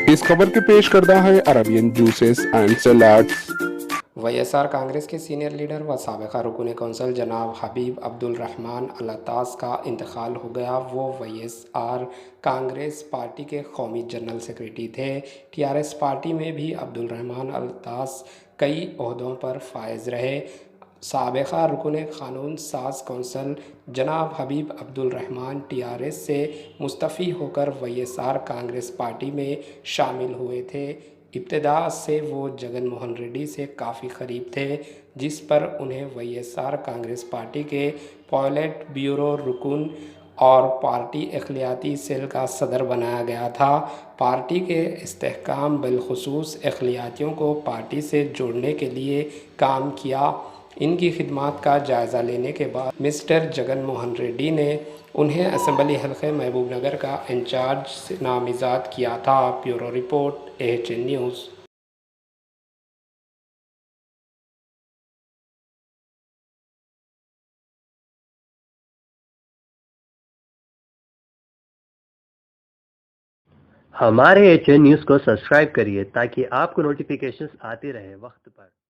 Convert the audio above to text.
اس خبر کے پیش کردہ ہے Arabian juices and salads. V S R Congress کے سینئر لیڈر و سابقہ رکن کونسل جناب حبیب عبدالرحمن الطاس کا انتقال ہو گیا۔ وہ وی ایس آر کانگریس پارٹی کے قومی جنرل سیکرٹری تھے۔ ٹی آر ایس پارٹی میں بھی عبدالرحمن الطاس کئی عہدوں پر فائز رہے۔ سابقہ رکن قانون ساز کونسل جناب حبیب عبدالرحمن ٹی آر ایس سے مستعفی ہو کر وی ایس آر کانگریس پارٹی میں شامل ہوئے تھے۔ ابتدا سے وہ جگن موہن ریڈی سے کافی قریب تھے، جس پر انہیں وی ایس آر کانگریس پارٹی کے پولیٹ بیورو رکن اور پارٹی اقلیتی سیل کا صدر بنایا گیا تھا۔ پارٹی کے استحکام بالخصوص اقلیتیوں کو پارٹی سے جوڑنے کے لیے کام کیا۔ ان کی خدمات کا جائزہ لینے کے بعد مسٹر جگن موہن ریڈی نے انہیں اسمبلی حلقہ محبوب نگر کا انچارج نامزد کیا تھا۔ Bureau report AHN news. ہمارے HN نیوز کو سبسکرائب کریے تاکہ آپ کو نوٹیفیکیشنز آتے رہیں وقت پر۔